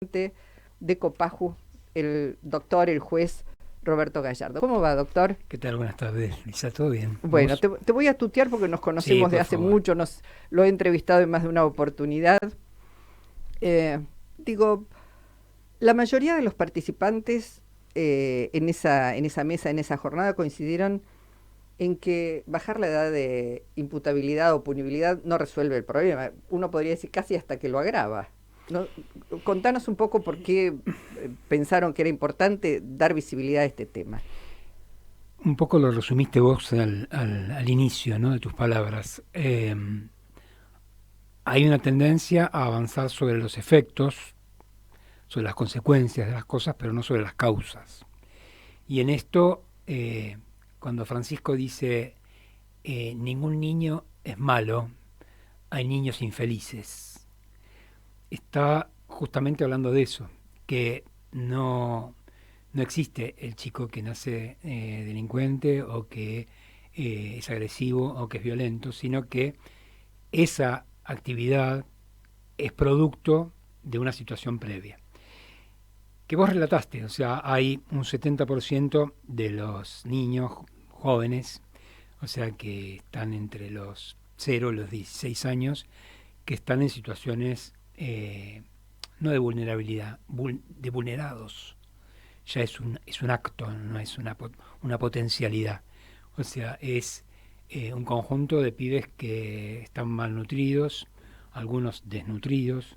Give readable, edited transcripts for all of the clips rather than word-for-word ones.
de Copaju, el doctor, el juez Roberto Gallardo. ¿Cómo va, doctor? ¿Qué tal? Buenas tardes, Lisa, ¿todo bien? Bueno, ¿Vos? te voy a tutear porque nos Sí, conocemos de por hace favor. mucho, lo he entrevistado en más de una oportunidad. Eh, digo, la mayoría de los participantes en esa mesa, en esa jornada, coincidieron en que bajar la edad de imputabilidad o punibilidad no resuelve el problema. Uno podría decir casi hasta que lo agrava. ¿No? Contanos un poco por qué pensaron que era importante dar visibilidad a este tema. Un poco lo resumiste vos al inicio, ¿no?, de tus palabras. Hay una tendencia a avanzar sobre los efectos, sobre las consecuencias de las cosas, pero no sobre las causas. Y en esto, cuando Francisco dice, ningún niño es malo, hay niños infelices, está justamente hablando de eso, que no existe el chico que nace delincuente o que es agresivo o que es violento, sino que esa actividad es producto de una situación previa. Que vos relataste, o sea, hay un 70% de los niños jóvenes, o sea, que están entre los 0 y los 16 años, que están en situaciones no de vulnerabilidad, de vulnerados. Ya es un acto, no es una potencialidad. O sea, es un conjunto de pibes que están malnutridos, algunos desnutridos,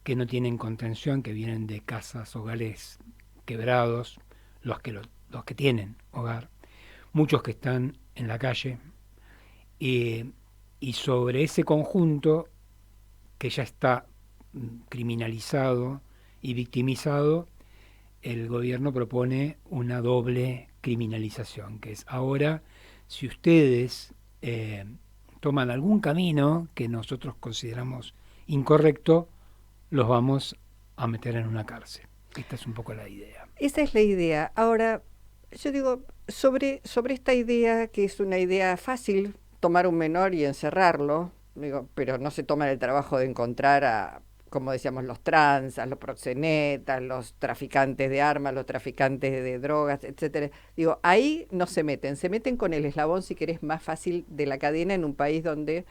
que no tienen contención, que vienen de casas, hogares quebrados, los que tienen hogar, muchos que están en la calle, eh, y sobre ese conjunto que ya está criminalizado y victimizado, el gobierno propone una doble criminalización, que es ahora, si ustedes toman algún camino que nosotros consideramos incorrecto, los vamos a meter en una cárcel. Esta es un poco la idea. Esa es la idea. Ahora, yo digo, sobre esta idea, que es una idea fácil, tomar un menor y encerrarlo, digo, pero no se toman el trabajo de encontrar a, como decíamos, los trans, a los proxenetas, los traficantes de armas, los traficantes de drogas, etcétera. Digo, ahí no se meten con el eslabón, si querés, más fácil de la cadena en un país donde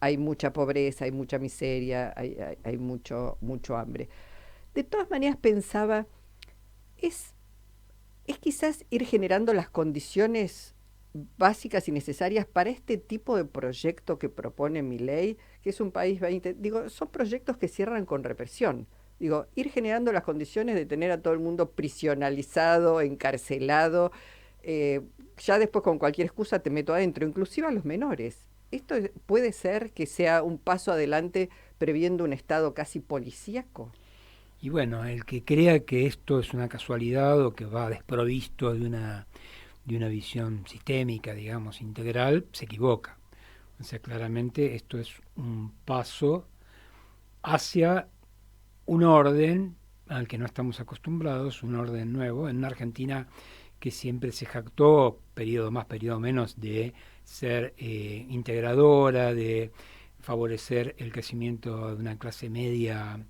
hay mucha pobreza, hay mucha miseria, hay mucho hambre. De todas maneras pensaba, es es quizás ir generando las condiciones básicas y necesarias para este tipo de proyecto que propone mi ley, que es un país 20. Digo, son proyectos que cierran con represión. Digo, ir generando las condiciones de tener a todo el mundo prisionalizado, encarcelado, eh, ya después con cualquier excusa te meto adentro, inclusive a los menores. Puede ser que sea un paso adelante previendo un estado casi policíaco. Y bueno, el que crea que esto es una casualidad o que va desprovisto de una visión sistémica, digamos, integral, se equivoca. O sea, claramente esto es un paso hacia un orden al que no estamos acostumbrados, un orden nuevo, en una Argentina que siempre se jactó, periodo más, periodo menos, de ser integradora, de favorecer el crecimiento de una clase media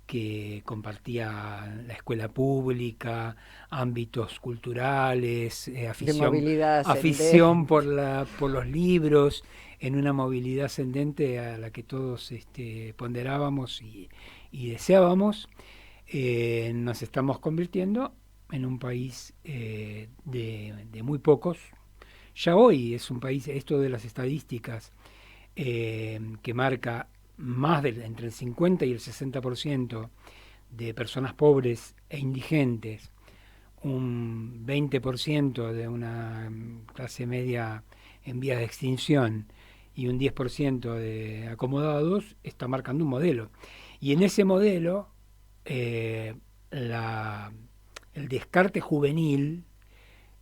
que compartía la escuela pública, ámbitos culturales, De movilidad afición ascendente. por los libros, en una movilidad ascendente a la que todos ponderábamos y deseábamos. Nos estamos convirtiendo en un país de muy pocos. Ya hoy es un país, esto de las estadísticas, que marca entre el 50 y el 60% de personas pobres e indigentes, un 20% de una clase media en vías de extinción y un 10% de acomodados, está marcando un modelo. Y en ese modelo, eh, la, el descarte juvenil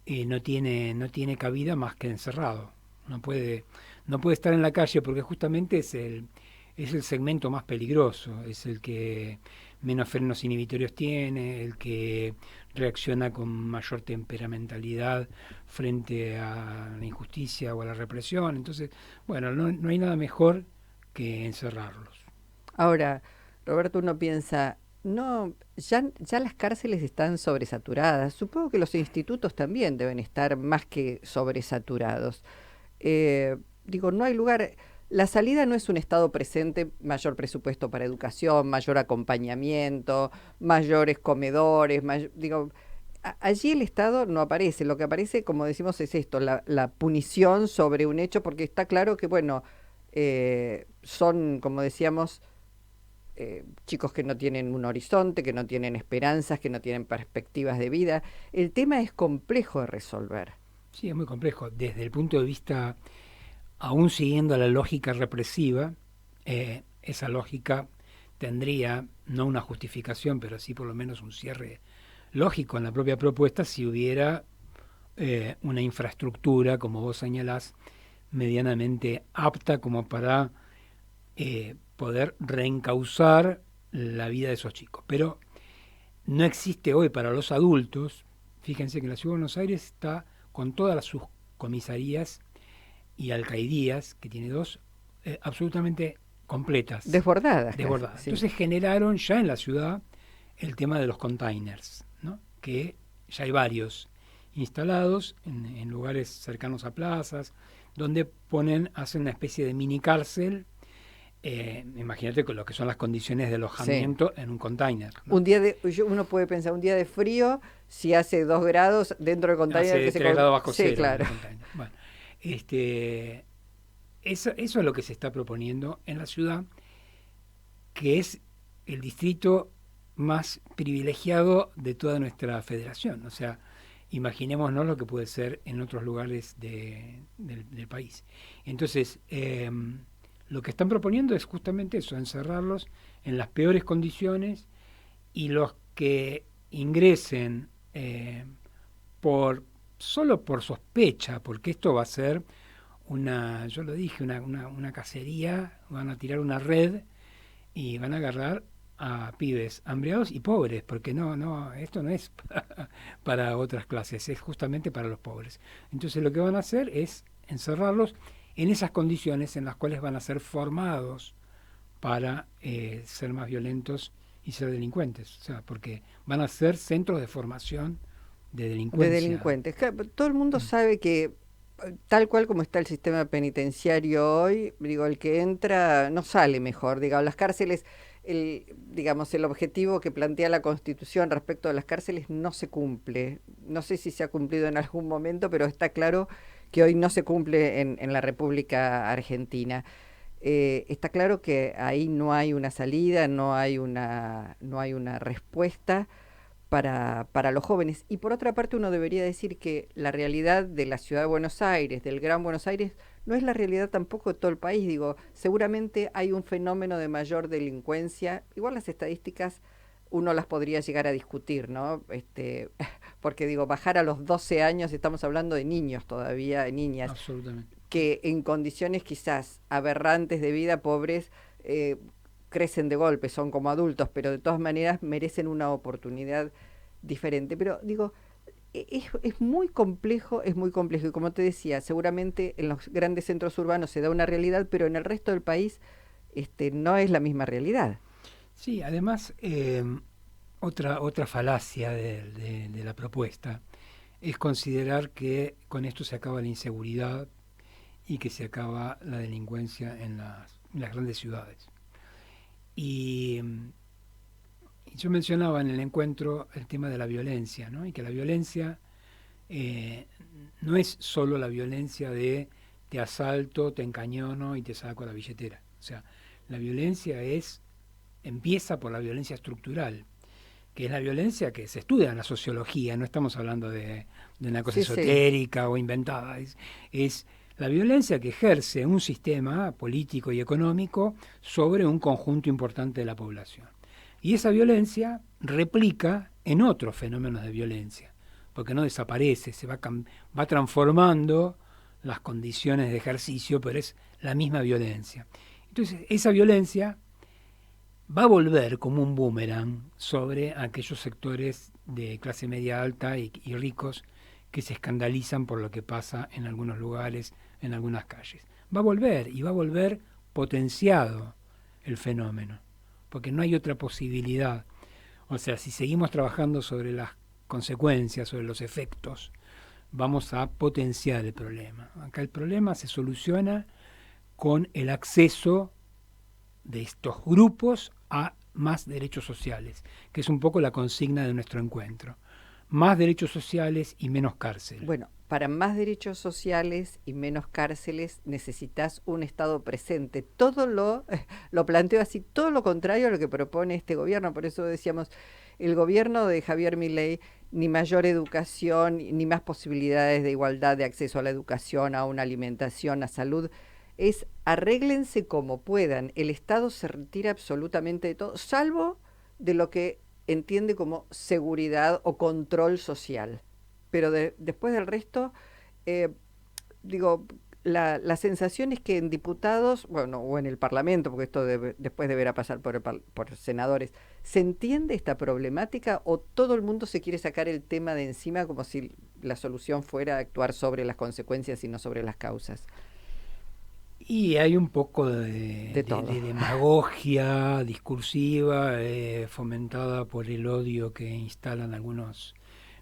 no tiene cabida más que encerrado. No puede, no puede estar en la calle porque justamente es el segmento más peligroso, es el que menos frenos inhibitorios tiene, el que reacciona con mayor temperamentalidad frente a la injusticia o a la represión. Entonces, bueno, no hay nada mejor que encerrarlos. Ahora, Roberto, uno piensa, no, ya las cárceles están sobresaturadas. Supongo que los institutos también deben estar más que sobresaturados. Digo, no hay lugar. La salida no es un estado presente, mayor presupuesto para educación, mayor acompañamiento, mayores comedores, digo, allí el Estado no aparece. Lo que aparece, como decimos, es esto, la punición sobre un hecho, porque está claro que, bueno, son, como decíamos, chicos que no tienen un horizonte, que no tienen esperanzas, que no tienen perspectivas de vida. El tema es complejo de resolver. Sí, es muy complejo. Desde el punto de vista, aún siguiendo la lógica represiva, esa lógica tendría no una justificación, pero sí por lo menos un cierre lógico en la propia propuesta si hubiera una infraestructura, como vos señalás, medianamente apta como para poder reencauzar la vida de esos chicos. Pero no existe hoy para los adultos. Fíjense que la Ciudad de Buenos Aires está con todas sus comisarías y alcaidías, que tiene dos, absolutamente completas, Desbordadas casi, desbordadas. sí. Entonces generaron ya en la ciudad el tema de los containers, ¿no? Que ya hay varios instalados en lugares cercanos a plazas, donde hacen una especie de mini cárcel. Imagínate con lo que son las condiciones de Sí. alojamiento en un container, ¿no? Un día uno puede pensar, un día de frío, si hace 2 grados dentro del container Hace que se... 3 grados bajo Sí, cero en claro. el container. Bueno, eso es lo que se está proponiendo en la ciudad, que es el distrito más privilegiado de toda nuestra federación. O sea, imaginémonos lo que puede ser en otros lugares del país. Entonces, lo que están proponiendo es justamente eso, encerrarlos en las peores condiciones, y los que ingresen por solo por sospecha, porque esto va a ser yo lo dije, una cacería, van a tirar una red y van a agarrar a pibes hambriados y pobres, porque esto no es para otras clases, es justamente para los pobres. Entonces lo que van a hacer es encerrarlos en esas condiciones en las cuales van a ser formados para ser más violentos y ser delincuentes, o sea, porque van a ser centros de formación de De delincuencia. delincuentes. Claro, todo el mundo sabe que tal cual como está el sistema penitenciario hoy, digo, el que entra no sale mejor. Digamos, las cárceles, digamos, el objetivo que plantea la Constitución respecto a las cárceles no se cumple. No sé si se ha cumplido en algún momento, pero está claro que hoy no se cumple en la República Argentina. Está claro que ahí no hay una salida, no hay una respuesta para los jóvenes. Y por otra parte, uno debería decir que la realidad de la ciudad de Buenos Aires, del Gran Buenos Aires, no es la realidad tampoco de todo el país. Digo, seguramente hay un fenómeno de mayor delincuencia. Igual las estadísticas uno las podría llegar a discutir, ¿no? Porque digo, bajar a los 12 años, estamos hablando de niños todavía, de niñas, Absolutamente. que en condiciones quizás aberrantes de vida, pobres, crecen de golpe, son como adultos, pero de todas maneras merecen una oportunidad diferente. Pero digo, es muy complejo, es muy complejo. Y como te decía, seguramente en los grandes centros urbanos se da una realidad, pero en el resto del país no es la misma realidad. Sí, además, otra falacia de la propuesta es considerar que con esto se acaba la inseguridad y que se acaba la delincuencia en las grandes ciudades. Y yo mencionaba en el encuentro el tema de la violencia, ¿no? Y que la violencia eh, no es solo la violencia de te asalto, te encañono y te saco la billetera. O sea, la violencia empieza por la violencia estructural, que es la violencia que se estudia en la sociología, no estamos hablando de una cosa Sí, sí. esotérica o inventada, es la violencia que ejerce un sistema político y económico sobre un conjunto importante de la población. Y esa violencia replica en otros fenómenos de violencia, porque no desaparece, va transformando las condiciones de ejercicio, pero es la misma violencia. Entonces, esa violencia va a volver como un boomerang sobre aquellos sectores de clase media alta y ricos que se escandalizan por lo que pasa en algunos lugares, en algunas calles. Va a volver y va a volver potenciado el fenómeno, porque no hay otra posibilidad. O sea, si seguimos trabajando sobre las consecuencias, sobre los efectos, vamos a potenciar el problema. Acá el problema se soluciona con el acceso de estos grupos a más derechos sociales, que es un poco la consigna de nuestro encuentro. Más derechos sociales y menos cárcel. Bueno, para más derechos sociales y menos cárceles necesitas un Estado presente. Lo planteo así, todo lo contrario a lo que propone este gobierno. Por eso decíamos, el gobierno de Javier Milei, ni mayor educación, ni más posibilidades de igualdad de acceso a la educación, a una alimentación, a salud. Es arréglense como puedan. El Estado se retira absolutamente de todo, salvo de lo que entiende como seguridad o control social. Pero después del resto, eh, digo, la sensación es que en diputados, bueno, o en el Parlamento, porque esto después deberá pasar por senadores, ¿se entiende esta problemática o todo el mundo se quiere sacar el tema de encima como si la solución fuera actuar sobre las consecuencias y no sobre las causas? Y hay un poco De todo. de demagogia discursiva fomentada por el odio que instalan algunos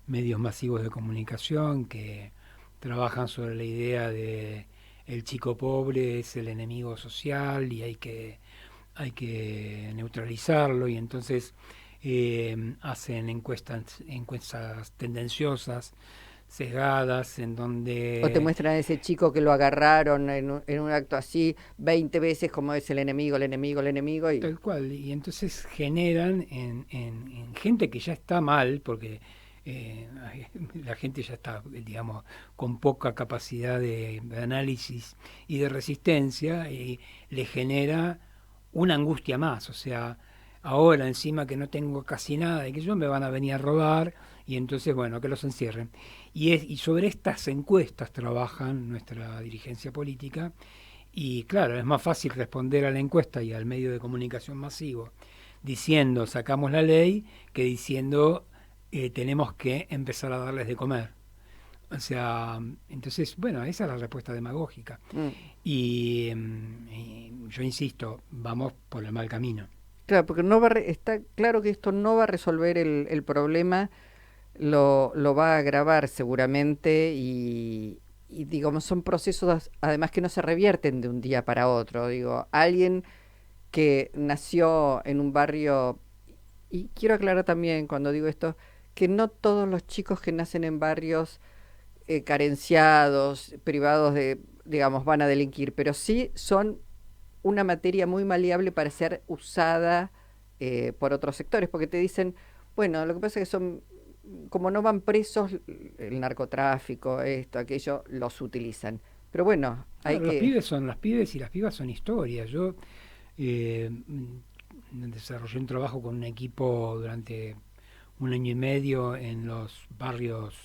medios masivos de comunicación que trabajan sobre la idea de el chico pobre es el enemigo social y hay que neutralizarlo y entonces hacen encuestas tendenciosas, sesgadas, en O te donde muestran a ese chico que lo agarraron en un acto así 20 veces como es el enemigo, el enemigo, el enemigo y tal cual, y entonces generan en gente que ya está mal, porque eh, la gente ya está, digamos, con poca capacidad de análisis y de resistencia, y le genera una angustia más, o sea, ahora encima que no tengo casi nada y que yo me van a venir a robar, y entonces, bueno, que los encierren. Y sobre estas encuestas trabajan nuestra dirigencia política y claro, es más fácil responder a la encuesta y al medio de comunicación masivo diciendo sacamos la ley que diciendo tenemos que empezar a darles de comer. O sea, entonces, bueno, esa es la respuesta demagógica. mm, Y yo insisto, vamos por el mal camino. claro, porque está claro que esto no va a resolver el problema, lo va a agravar seguramente y digamos, son procesos además que no se revierten de un día para otro. Digo, alguien que nació en un barrio, y quiero aclarar también cuando digo esto, que no todos los chicos que nacen en barrios carenciados, privados de, digamos, van a delinquir, pero sí son una materia muy maleable para ser usada por otros sectores, porque te dicen, bueno, lo que pasa es que son, como no van presos, el narcotráfico, esto, aquello, los utilizan. Pero bueno, hay Claro, los que... pibes son las pibes y las pibas son historias. Yo eh, desarrollé un trabajo con un equipo durante un año y medio en los barrios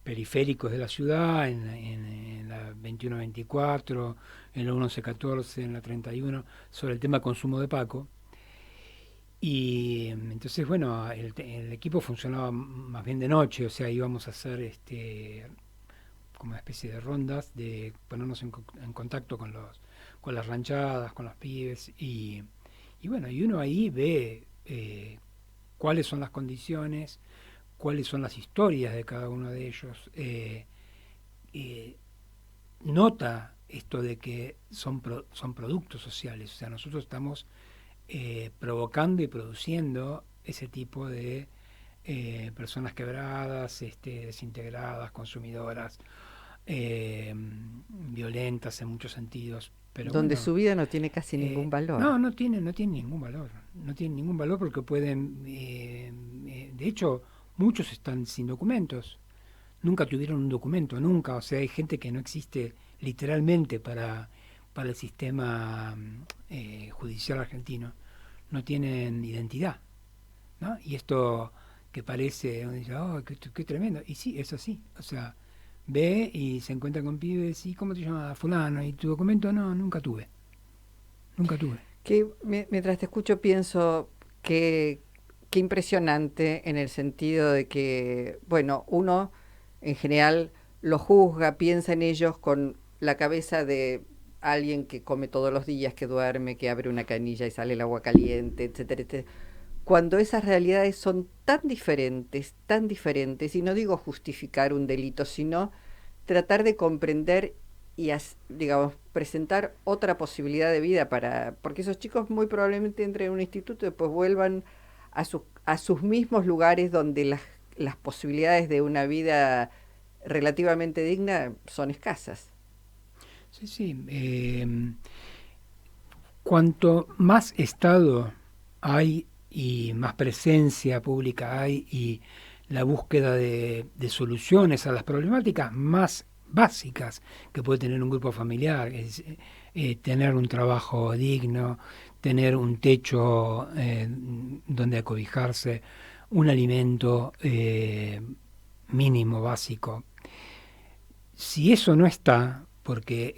periféricos de la ciudad, en la 21-24, en la 11-14, en la 31, sobre el tema consumo de Paco. Y entonces, bueno, el equipo funcionaba más bien de noche, o sea, íbamos a hacer como una especie de rondas, de ponernos en contacto con las ranchadas, con los pibes, y bueno, y uno ahí ve cuáles son las condiciones, cuáles son las historias de cada uno de ellos, eh, nota esto de que son productos sociales, o sea, nosotros estamos provocando y produciendo ese tipo de personas quebradas, desintegradas, consumidoras, violentas en muchos sentidos. Pero donde bueno, su vida no tiene casi ningún valor. no, no tiene ningún valor. No tiene ningún valor porque pueden, de hecho, muchos están sin documentos. Nunca tuvieron un documento, nunca. O sea, hay gente que no existe literalmente para el sistema judicial argentino. No tienen identidad, ¿no? Y esto que parece, uno dice, oh, qué tremendo. Y sí, es así. O sea, ve y se encuentra con pibes, ¿y cómo te llamas? Fulano, ¿y tu documento? No, nunca tuve. Nunca tuve. Que mientras te escucho pienso que qué impresionante en el sentido de que, bueno, uno en general lo juzga, piensa en ellos con la cabeza de alguien que come todos los días, que duerme, que abre una canilla y sale el agua caliente, etcétera, etcétera. cuando esas realidades son tan diferentes, y no digo justificar un delito, sino tratar de comprender y, digamos, presentar otra posibilidad de vida porque esos chicos muy probablemente entren en un instituto y después vuelvan a sus mismos lugares donde las posibilidades de una vida relativamente digna son escasas. Sí, sí. Cuanto más Estado hay y más presencia pública hay y la búsqueda de soluciones a las problemáticas más básicas que puede tener un grupo familiar, es, tener un trabajo digno, tener un techo donde acobijarse, un alimento mínimo, básico. Si eso no está, porque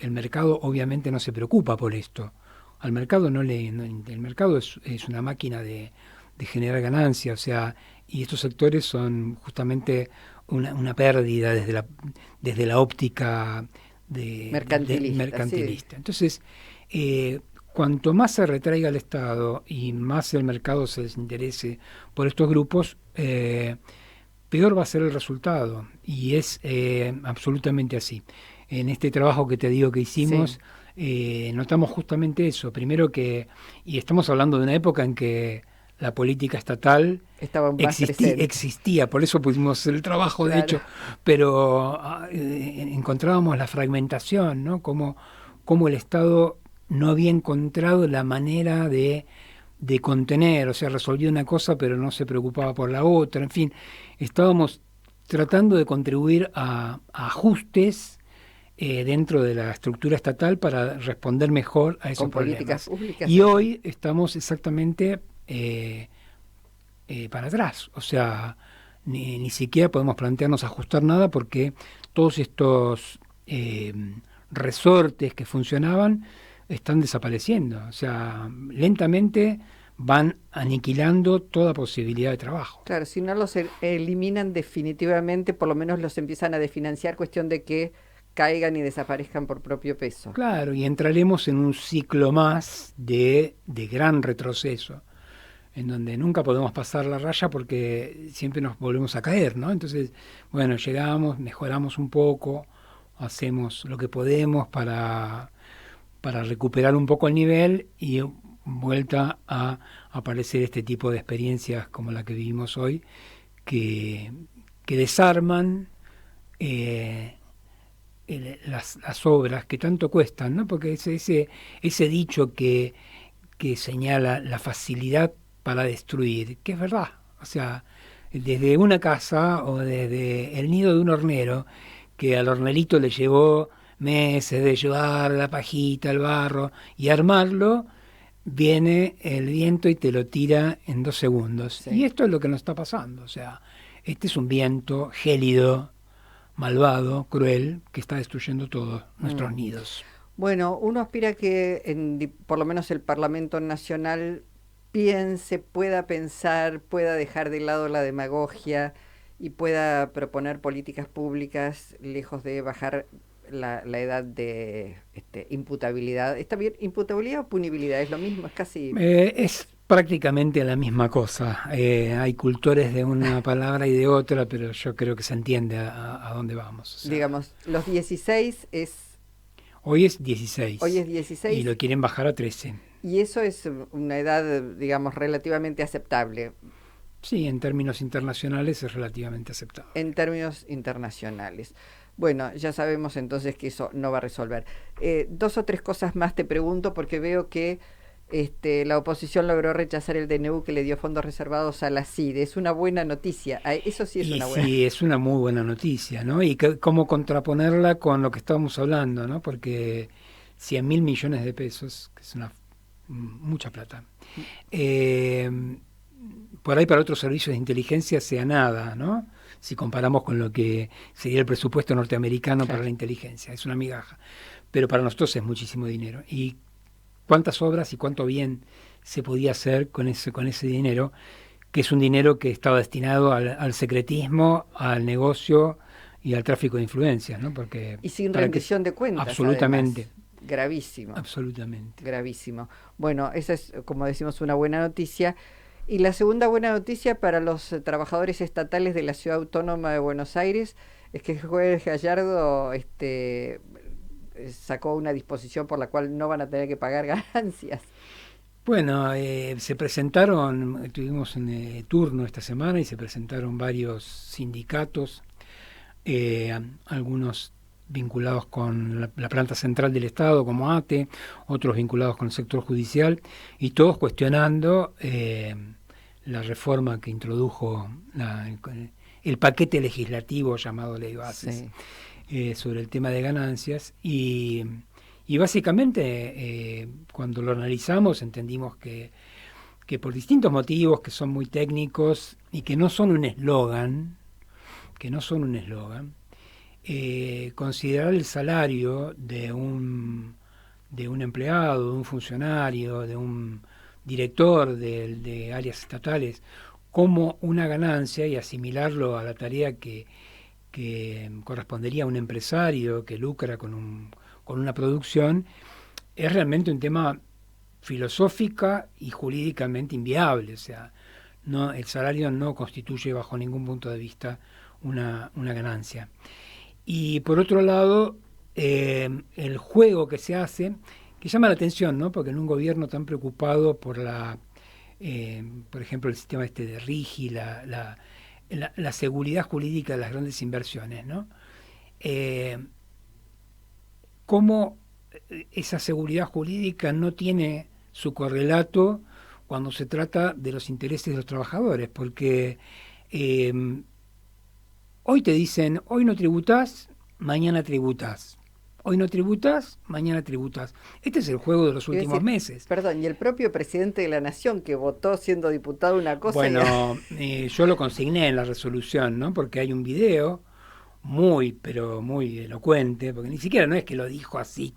el mercado obviamente no se preocupa por esto, al mercado el mercado es una máquina de generar ganancias, o sea, y estos sectores son justamente una pérdida desde la óptica mercantilista. Sí. Entonces, cuanto más se retraiga el Estado y más el mercado se desinterese por estos grupos, peor va a ser el resultado. Y es absolutamente así. En este trabajo que te digo que hicimos, notamos justamente eso. Primero y estamos hablando de una época en que la política estatal existía, por eso pusimos el trabajo, claro. De hecho, pero encontrábamos la fragmentación, ¿no? Como el Estado no había encontrado la manera de contener, o sea, resolvía una cosa pero no se preocupaba por la otra, en fin, estábamos tratando de contribuir a ajustes dentro de la estructura estatal para responder mejor a esos problemas. Y hoy estamos exactamente para atrás, o sea, ni siquiera podemos plantearnos ajustar nada porque todos estos resortes que funcionaban están desapareciendo, o sea, lentamente van aniquilando toda posibilidad de trabajo. Claro, si no los eliminan definitivamente, por lo menos los empiezan a desfinanciar, cuestión de que caigan y desaparezcan por propio peso. Claro, y entraremos en un ciclo más de gran retroceso, en donde nunca podemos pasar la raya porque siempre nos volvemos a caer, ¿no? Entonces, bueno, llegamos, mejoramos un poco, hacemos lo que podemos para recuperar un poco el nivel y vuelta a aparecer este tipo de experiencias como la que vivimos hoy, que desarman las obras que tanto cuestan, ¿no? Porque ese dicho que señala la facilidad para destruir, que es verdad, o sea, desde una casa o desde el nido de un hornero, que al hornerito le llevó meses de llevar la pajita, el barro y armarlo, viene el viento y te lo tira en 2 segundos. Sí. Y esto es lo que nos está pasando, o sea, este es un viento gélido, malvado, cruel, que está destruyendo todos nuestros nidos. Bueno, uno aspira que por lo menos el Parlamento Nacional pueda pensar, pueda dejar de lado la demagogia y pueda proponer políticas públicas lejos de bajar la edad de imputabilidad. ¿Está bien? ¿Imputabilidad o punibilidad? ¿Es lo mismo? Es casi... es prácticamente la misma cosa. Hay cultores de una palabra y de otra, pero yo creo que se entiende a dónde vamos. O sea, digamos, los 16 es... Hoy es 16. Hoy es 16. Y lo quieren bajar a 13. Y eso es una edad, digamos, relativamente aceptable. Sí, en términos internacionales es relativamente aceptable. En términos internacionales. Bueno, ya sabemos entonces que eso no va a resolver. 2 o 3 cosas más te pregunto porque veo que la oposición logró rechazar el DNU que le dio fondos reservados a la CIDE. Es una buena noticia. Eso sí es una buena. Sí, es una muy buena noticia, ¿no? Y cómo contraponerla con lo que estábamos hablando, ¿no? Porque 100.000 millones de pesos, que es mucha plata. Por ahí para otros servicios de inteligencia sea nada, ¿no? Si comparamos con lo que sería el presupuesto norteamericano, claro, para la inteligencia, es una migaja. Pero para nosotros es muchísimo dinero. Y cuántas obras y cuánto bien se podía hacer con ese dinero, que es un dinero que estaba destinado al secretismo, al negocio y al tráfico de influencias, ¿no? Porque y sin rendición de cuentas. Absolutamente. Además. gravísimo. Absolutamente. Gravísimo. Bueno, esa es, como decimos, una buena noticia. Y la segunda buena noticia para los trabajadores estatales de la Ciudad Autónoma de Buenos Aires es que el juez Gallardo sacó una disposición por la cual no van a tener que pagar ganancias. Bueno, se presentaron, tuvimos un turno esta semana y se presentaron varios sindicatos, algunos vinculados con la planta central del Estado, como ATE, otros vinculados con el sector judicial, y todos cuestionando la reforma que introdujo el paquete legislativo llamado Ley Bases, sobre el tema de ganancias. Y básicamente, cuando lo analizamos, entendimos que por distintos motivos que son muy técnicos y que no son un eslogan, considerar el salario de un empleado, de un funcionario, de un director de áreas estatales como una ganancia y asimilarlo a la tarea que correspondería a un empresario que lucra con una producción, es realmente un tema filosófica y jurídicamente inviable. O sea, no, el salario no constituye bajo ningún punto de vista una ganancia. Y por otro lado, el juego que se hace, que llama la atención, ¿no? Porque en un gobierno tan preocupado por por ejemplo, el sistema de RIGI, la seguridad jurídica de las grandes inversiones, ¿no? Cómo esa seguridad jurídica no tiene su correlato cuando se trata de los intereses de los trabajadores, porque hoy te dicen, hoy no tributás, mañana tributás. Hoy no tributás, mañana tributás. Este es el juego de los últimos meses. Perdón, y el propio presidente de la Nación que votó siendo diputado una cosa... Bueno, yo lo consigné en la resolución, ¿no? Porque hay un video pero muy elocuente, porque ni siquiera no es que lo dijo así,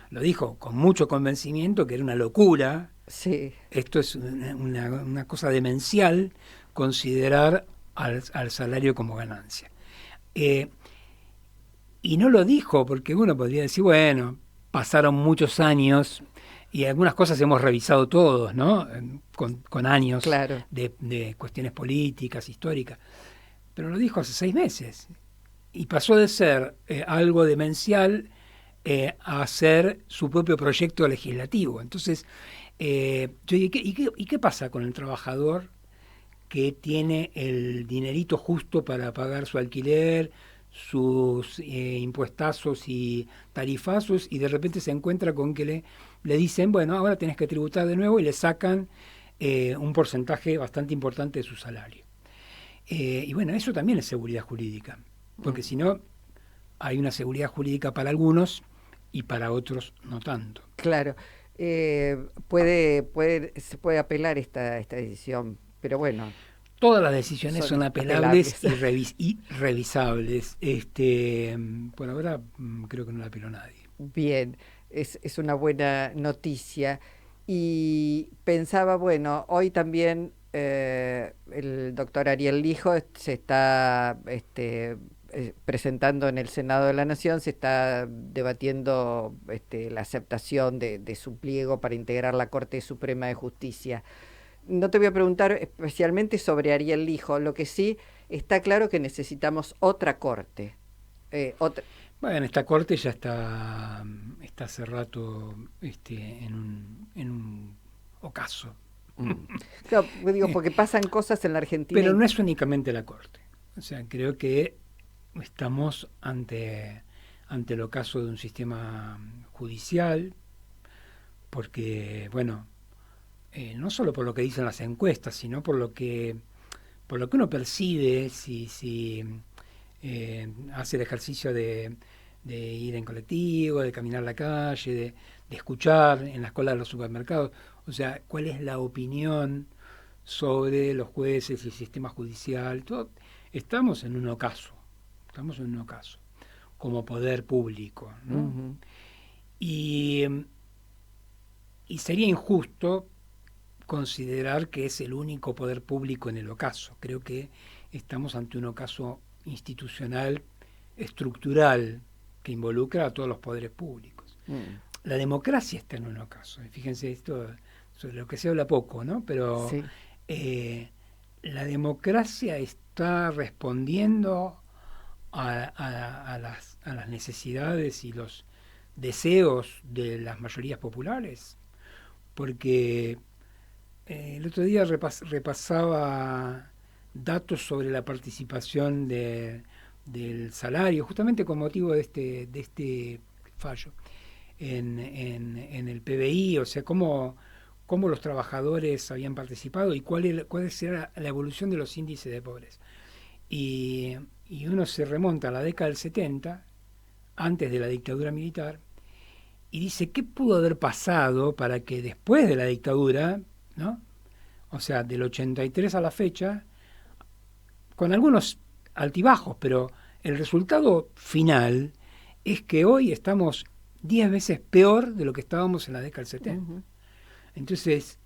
lo dijo con mucho convencimiento, que era una locura. Sí. Esto es una cosa demencial, considerar al salario como ganancia. Y no lo dijo porque uno podría decir, bueno, pasaron muchos años y algunas cosas hemos revisado todos, ¿no? Con años, claro, de cuestiones políticas, históricas. Pero lo dijo hace 6 meses. Y pasó de ser algo demencial a ser su propio proyecto legislativo. Entonces, yo dije, ¿y qué pasa con el trabajador que tiene el dinerito justo para pagar su alquiler, sus impuestazos y tarifazos, y de repente se encuentra con que le dicen, bueno, ahora tenés que tributar de nuevo, y le sacan un porcentaje bastante importante de su salario? Y bueno, eso también es seguridad jurídica, porque si no, hay una seguridad jurídica para algunos y para otros no tanto. Claro, se puede apelar esta decisión, pero bueno. Todas las decisiones son apelables y revisables. Por ahora creo que no la apeló nadie. Bien, es una buena noticia. Y pensaba, bueno, hoy también el doctor Ariel Lijo se está presentando en el Senado de la Nación, se está debatiendo la aceptación de su pliego para integrar la Corte Suprema de Justicia. No te voy a preguntar especialmente sobre Ariel Lijo, lo que sí está claro que necesitamos otra corte. Bueno, esta corte ya está hace rato en un ocaso. Claro, digo, porque pasan cosas en la Argentina. Pero no es únicamente la corte. O sea, creo que estamos ante el ocaso de un sistema judicial, porque, bueno, no solo por lo que dicen las encuestas, sino por lo que uno percibe si hace el ejercicio de ir en colectivo, de caminar la calle, de escuchar en las colas de los supermercados. O sea, cuál es la opinión sobre los jueces y el sistema judicial. Estamos en un ocaso, como poder público, ¿no? Uh-huh. Y sería injusto considerar que es el único poder público en el ocaso. Creo que estamos ante un ocaso institucional, estructural, que involucra a todos los poderes públicos. la democracia está en un ocaso. Fíjense, esto sobre lo que se habla poco, ¿no? Pero Sí. La democracia está respondiendo a las necesidades y los deseos de las mayorías populares, porque el otro día repasaba datos sobre la participación del salario, justamente con motivo de este fallo en el PBI, o sea, cómo los trabajadores habían participado y cuál era la evolución de los índices de pobreza. Y uno se remonta a la década del 70, antes de la dictadura militar, y dice, ¿qué pudo haber pasado para que después de la dictadura, ¿no? O sea, del 83 a la fecha, con algunos altibajos, pero el resultado final es que hoy estamos 10 veces peor de lo que estábamos en la década del 70. Uh-huh. Entonces,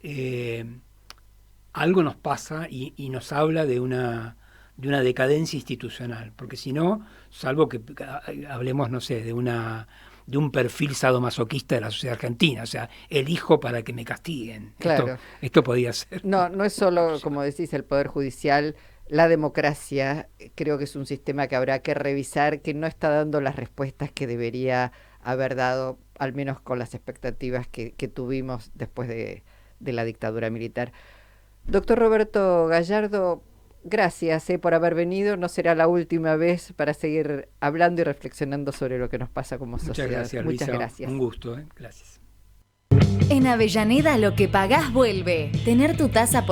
algo nos pasa y nos habla de una decadencia institucional, porque si no, salvo que hablemos, no sé, de un perfil sadomasoquista de la sociedad argentina, o sea, elijo para que me castiguen. Claro. Esto podía ser. No es solo, como decís, el Poder Judicial, la democracia, creo que es un sistema que habrá que revisar, que no está dando las respuestas que debería haber dado, al menos con las expectativas que tuvimos después de la dictadura militar. Doctor Roberto Gallardo, gracias por haber venido. No será la última vez para seguir hablando y reflexionando sobre lo que nos pasa como sociedad. Muchas gracias, Luisa. Gracias. Un gusto, gracias. En Avellaneda lo que pagás vuelve. Tener tu tasa